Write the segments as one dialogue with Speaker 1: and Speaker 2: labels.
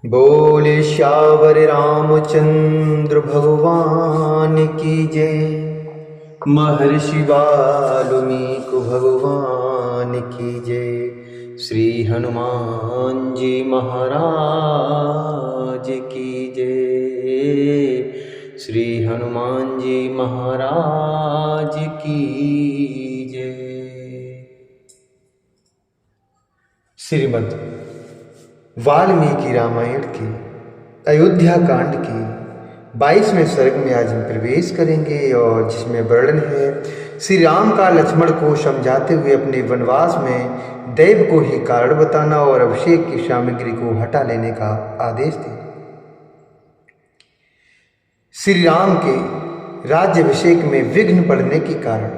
Speaker 1: बोले श्यावर रामचंद्र भगवान की जय। महर्षि वाल्मीकि भगवान की जय। श्री हनुमान जी महाराज की जय। श्री हनुमान जी महाराज की जय। श्रीमद् वाल्मीकि रामायण के अयोध्या कांड के 22वें सर्ग में आज हम प्रवेश करेंगे और जिसमें वर्णन है श्री राम का लक्ष्मण को समझाते हुए अपने वनवास में दैव को ही कारण बताना और अभिषेक की सामग्री को हटा लेने का आदेश देना। श्री राम के राज्याभिषेक में विघ्न पड़ने के कारण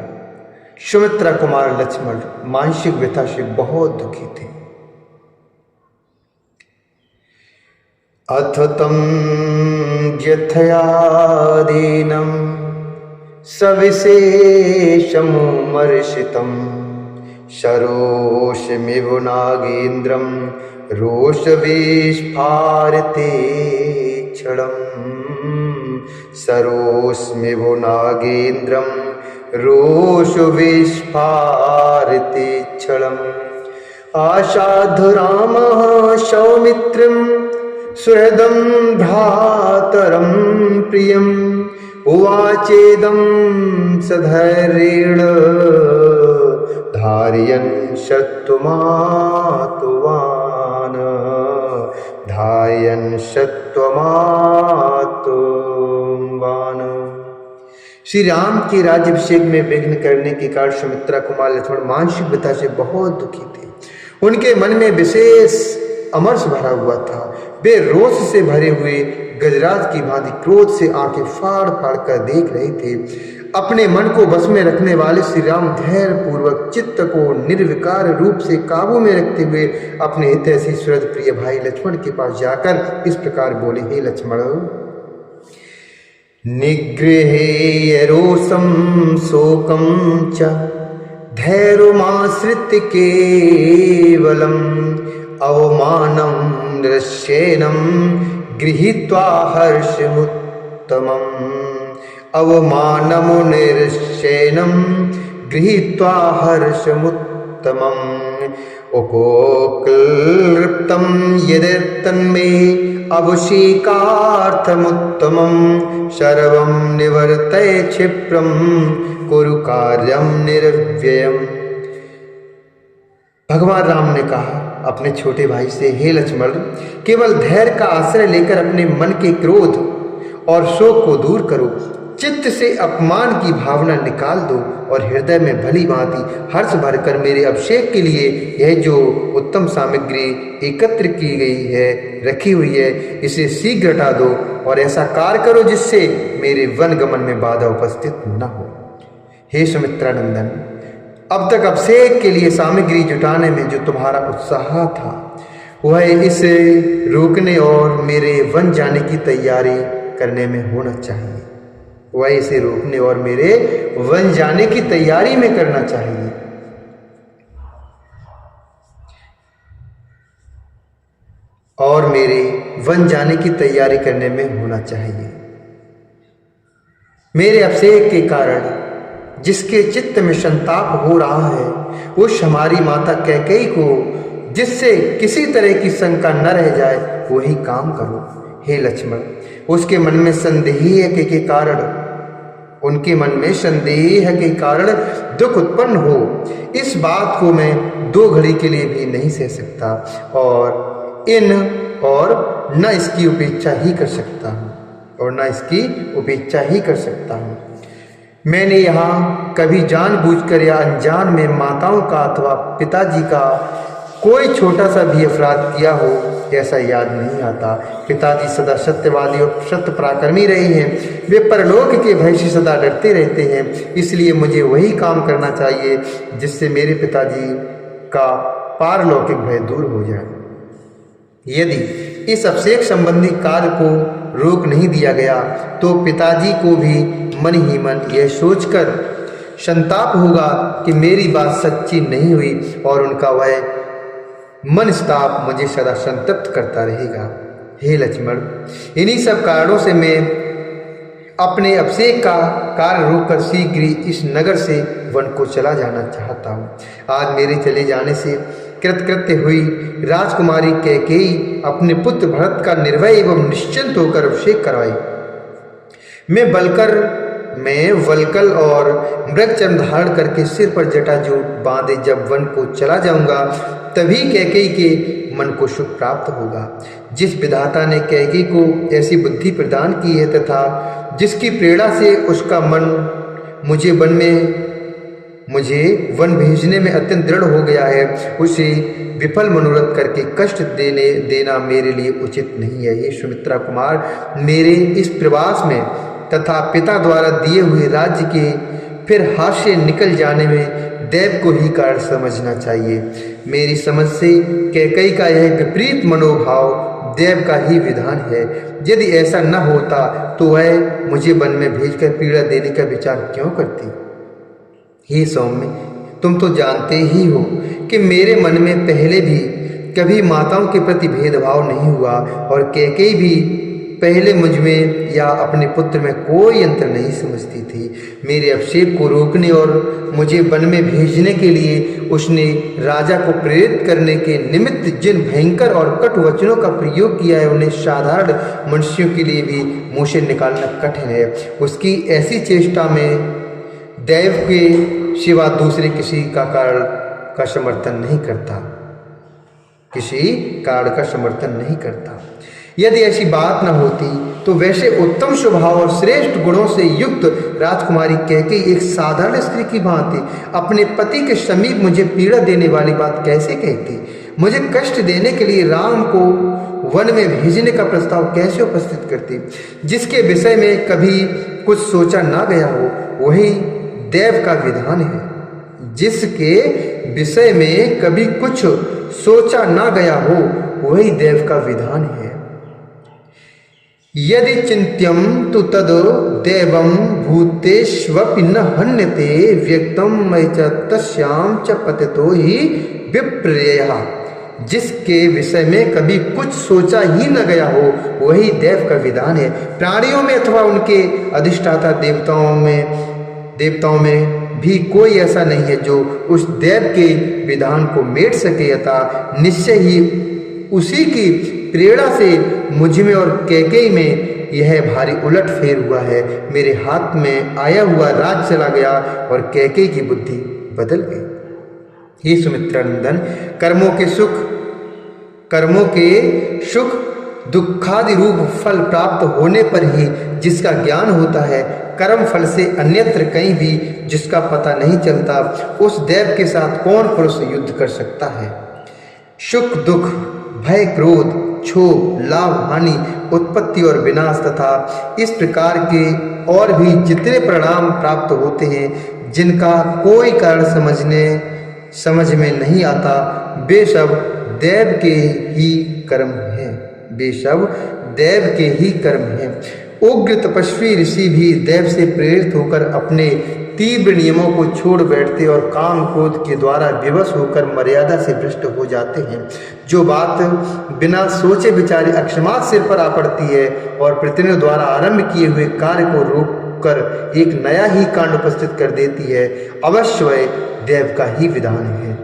Speaker 1: सुमित्रा कुमार लक्ष्मण मानसिक व्यथा से बहुत दुखी थे। अथ तं यथयादीनं सविशेषमुमर्षितं सरोषमिव नागेन्द्रं रोषविस्फारते क्षणम्। सरोषमिव नागेन्द्रं रोषविस्फारते क्षणम्। आसाद्य रामः सौमित्रं सुहृदं भ्रातरं प्रियम् उवाचेदं सधैर्येण धारयन् सत्त्वमातुवान्। धारयन् सत्त्वमातुवान्। श्री राम के राज्याभिषेक में विघ्न करने के कारण सुमित्रा कुमार लक्ष्मण मानसिक व्यथा से बहुत दुखी थे। उनके मन में विशेष अमर्ष भरा हुआ था। वे रोष से भरे हुए गजराज की भांति क्रोध से आंखें फाड़ फाड़ कर देख रहे थे। अपने मन को बस में रखने वाले श्री राम धैर्य पूर्वक चित्त को निर्विकार रूप से काबू में रखते हुए अपने हितैषी सुहृद प्रिय भाई लक्ष्मण के पास जाकर इस प्रकार बोले, हे लक्ष्मण, निगृहे रोषं शोकं च धैर्यमाश्रित्य केवलम् अवमानं निरस्येनं गृहीत्वा हर्षमुत्तमम्। अवमानं निरस्येनं गृहीत्वा हर्षमुत्तमम्। उकोक्लृप्तं यदेतन्मे अभिषेकार्थमुत्तमं सर्वं निवर्तय क्षिप्रं कुरु कार्यं निर्व्ययम्। भगवान राम ने कहा अपने छोटे भाई से, हे लक्ष्मण, केवल धैर्य का आश्रय लेकर अपने मन के क्रोध और शोक को दूर करो। चित्त से अपमान की भावना निकाल दो और हृदय में भली भांति हर्ष भरकर मेरे अभिषेक के लिए यह जो उत्तम सामग्री एकत्र की गई है, रखी हुई है, इसे शीघ्र हटा दो और ऐसा कार्य करो जिससे मेरे वन गमन में बाधा उपस्थित न हो। हे सुमित्रा नंदन, अब तक अभिषेक के लिए सामग्री जुटाने में जो तुम्हारा उत्साह था वह इसे रोकने और मेरे वन जाने की तैयारी करने में होना चाहिए। वह इसे रोकने और मेरे वन जाने की तैयारी में करना चाहिए। और मेरे वन जाने की तैयारी करने में होना चाहिए। मेरे अभिषेक के कारण जिसके चित्त में संताप हो रहा है उस हमारी माता कैकेयी को जिससे किसी तरह की शंका न रह जाए वही काम करो। हे लक्ष्मण, उसके मन में संदेह के कारण उनके मन में संदेह के कारण दुख उत्पन्न हो, इस बात को मैं 2 घड़ी के लिए भी नहीं सह सकता और न इसकी उपेक्षा ही कर सकता हूँ। मैंने यहाँ कभी जानबूझकर या अनजान में माताओं का अथवा पिताजी का कोई छोटा सा भी अपराध किया हो ऐसा याद नहीं आता। पिताजी सदा सत्यवादी और सत्य पराक्रमी रहे हैं। वे परलोक के भय से सदा डरते रहते हैं। इसलिए मुझे वही काम करना चाहिए जिससे मेरे पिताजी का पारलौकिक भय दूर हो जाए। यदि इस अभिषेक संबंधी कार्य को रोक नहीं दिया गया तो पिताजी को भी मन ही मन यह सोचकर संताप होगा कि मेरी बात सच्ची नहीं हुई और उनका वह मनस्ताप मुझे सदा संतप्त करता रहेगा। हे लक्ष्मण, इन्हीं सब कारणों से मैं अपने अभिषेक का कार्य रोककर शीघ्र ही इस नगर से वन को चला जाना चाहता हूँ। आज मेरे चले जाने से कृतकृत्य हुई राजकुमारी कैकेयी अपने पुत्र भरत का निर्भय एवं निश्चिंत होकर अभिषेक करवाई। मैं वल्कल और मृग चर्म धारण करके सिर पर जटाजूट बांधे जब वन को चला जाऊंगा, तभी कैकेयी के मन को सुख प्राप्त होगा। जिस विधाता ने कैकेयी को ऐसी बुद्धि प्रदान की है तथा जिसकी प्रेरणा से उसका मन मुझे वन भेजने में अत्यंत दृढ़ हो गया है, उसे विफल मनोरथ करके कष्ट देना मेरे लिए उचित नहीं है। ये सुमित्रा कुमार, मेरे इस प्रवास में तथा पिता द्वारा दिए हुए राज्य के फिर हाथ से निकल जाने में देव को ही कारण समझना चाहिए। मेरी समझ से कैकेयी का यह विपरीत मनोभाव देव का ही विधान है। यदि ऐसा न होता तो वह मुझे वन में भेजकर पीड़ा देने का विचार क्यों करती। हे सौम्य, तुम तो जानते ही हो कि मेरे मन में पहले भी कभी माताओं के प्रति भेदभाव नहीं हुआ और कैकेयी भी पहले मुझ में या अपने पुत्र में कोई अंतर नहीं समझती थी। मेरे अभिषेक को रोकने और मुझे वन में भेजने के लिए उसने राजा को प्रेरित करने के निमित्त जिन भयंकर और कटु वचनों का प्रयोग किया है, उन्हें साधारण मनुष्यों के लिए भी मुँह से निकालना कठिन है। उसकी ऐसी चेष्टा में दैव के सिवा दूसरे किसी का कारण का समर्थन नहीं करता। यदि ऐसी बात न होती तो वैसे उत्तम स्वभाव और श्रेष्ठ गुणों से युक्त राजकुमारी कैकेयी एक साधारण स्त्री की भांति अपने पति के समीप मुझे पीड़ा देने वाली बात कैसे कहती। मुझे कष्ट देने के लिए राम को वन में भेजने का प्रस्ताव कैसे उपस्थित करती। जिसके विषय में कभी कुछ सोचा ना गया हो वही देव का विधान है। जिसके विषय में कभी कुछ सोचा ना गया हो वही देव का विधान है। यदि चिंत्यम तु तद देवं भूतेष्वपि न हन्यते व्यक्तम मयि च तस्यां च पतितो ही विप्रेयः। जिसके विषय में कभी कुछ सोचा ही न गया हो वही देव का विधान है। प्राणियों में अथवा उनके अधिष्ठाता देवताओं में भी कोई ऐसा नहीं है जो उस देव के विधान को मेट सके, अतः निश्चय ही उसी की प्रेरणा से मुझ में और कैकेयी में यह भारी उलट फेर हुआ है। मेरे हाथ में आया हुआ राज चला गया और कैकेयी की बुद्धि बदल गई। हे सुमित्रानंदन, कर्मों के सुख दुखादि रूप फल प्राप्त होने पर ही जिसका ज्ञान होता है, कर्म फल से अन्यत्र कहीं भी जिसका पता नहीं चलता, उस देव के साथ कौन पुरुष युद्ध कर सकता है। सुख दुख, भय क्रोध, क्षोभ, लाभ हानि, उत्पत्ति और विनाश तथा इस प्रकार के और भी जितने परिणाम प्राप्त होते हैं जिनका कोई कारण समझ में नहीं आता, वे सब देव के ही कर्म हैं। उग्र तपस्वी ऋषि भी देव से प्रेरित होकर अपने तीव्र नियमों को छोड़ बैठते और काम क्रोध के द्वारा विवश होकर मर्यादा से भ्रष्ट हो जाते हैं। जो बात बिना सोचे विचारे अकस्मात सिर पर आ पड़ती है और पृथ्वियों द्वारा आरंभ किए हुए कार्य को रोककर एक नया ही कांड उपस्थित कर देती है, अवश्य वह देव का ही विधान है।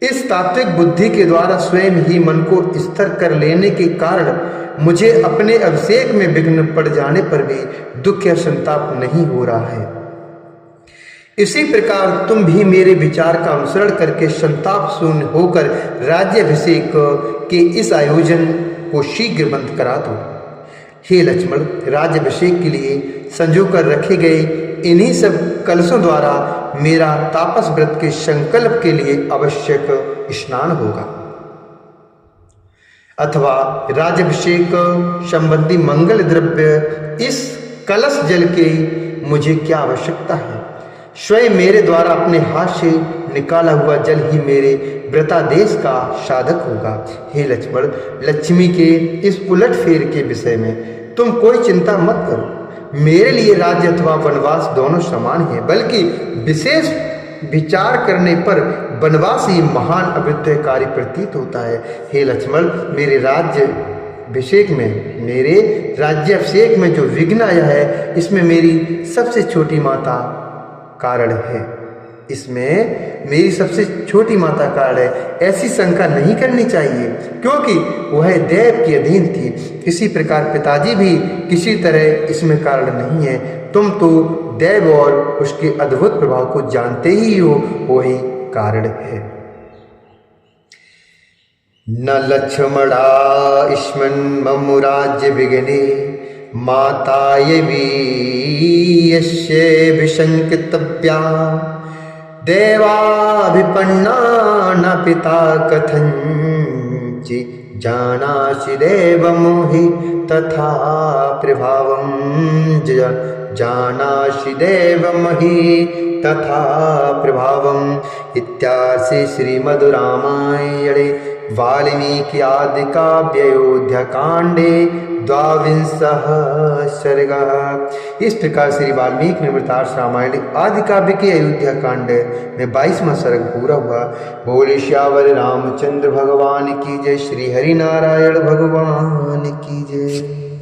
Speaker 1: इस तात्विक बुद्धि के द्वारा स्वयं ही मन को स्थिर कर लेने के कारण मुझे अपने अभिषेक में विघ्न पड़ जाने पर भी दुख या संताप नहीं हो रहा है। इसी प्रकार तुम भी मेरे विचार का अनुसरण करके संताप शून्य होकर राज्याभिषेक के इस आयोजन को शीघ्र बंद करा दो। हे लक्ष्मण, राज्याभिषेक के लिए संजो कर रखे गए इन्हीं सब कलशों द्वारा मेरा तापस व्रत के संकल्प के लिए आवश्यक स्नान होगा, अथवा राज्याभिषेक संबंधी मंगल द्रव्य इस कलश जल की मुझे क्या आवश्यकता है। स्वयं मेरे द्वारा अपने हाथ से निकाला हुआ जल ही मेरे व्रतादेश का साधक होगा। हे लक्ष्मण, लक्ष्मी के इस उलटफेर के विषय में तुम कोई चिंता मत करो। मेरे लिए राज्य अथवा वनवास दोनों समान है, बल्कि विशेष विचार करने पर वनवास ही महान अभ्युदयकारी प्रतीत होता है। हे लक्ष्मण, मेरे राज्य अभिषेक में, मेरे राज्याभिषेक में जो विघ्न आया है, इसमें मेरी सबसे छोटी माता कारण है, इसमें मेरी सबसे छोटी माता कारण है। ऐसी शंका नहीं करनी चाहिए, क्योंकि वह देव की अधीन थी। इसी प्रकार पिताजी भी किसी तरह इसमें कारण नहीं है। तुम तो देव और उसके अद्भुत प्रभाव को जानते ही हो, वही कारण है। न लक्ष्मणा इस्मन् मम राज्य विघ्ने माता ये यस्य विशंकितव्या देवाभिपन्ना न पिता कथंचि जानासि देवमोहि तथा प्रभावं जानासि देवमहि तथा प्रभावम्। इत्यार्षे श्रीमद् रामायणे वाल्मीकि आदि काव्य अयोध्याकांडे 22वां सर्गः। इस प्रकार श्री वाल्मीकि ने वृतार्ष रामायण आदि काव्य के अयोध्या कांड में 22वां सर्ग पूरा हुआ। बोले श्यावर रामचंद्र भगवान की जय, श्री हरि नारायण भगवान की जय।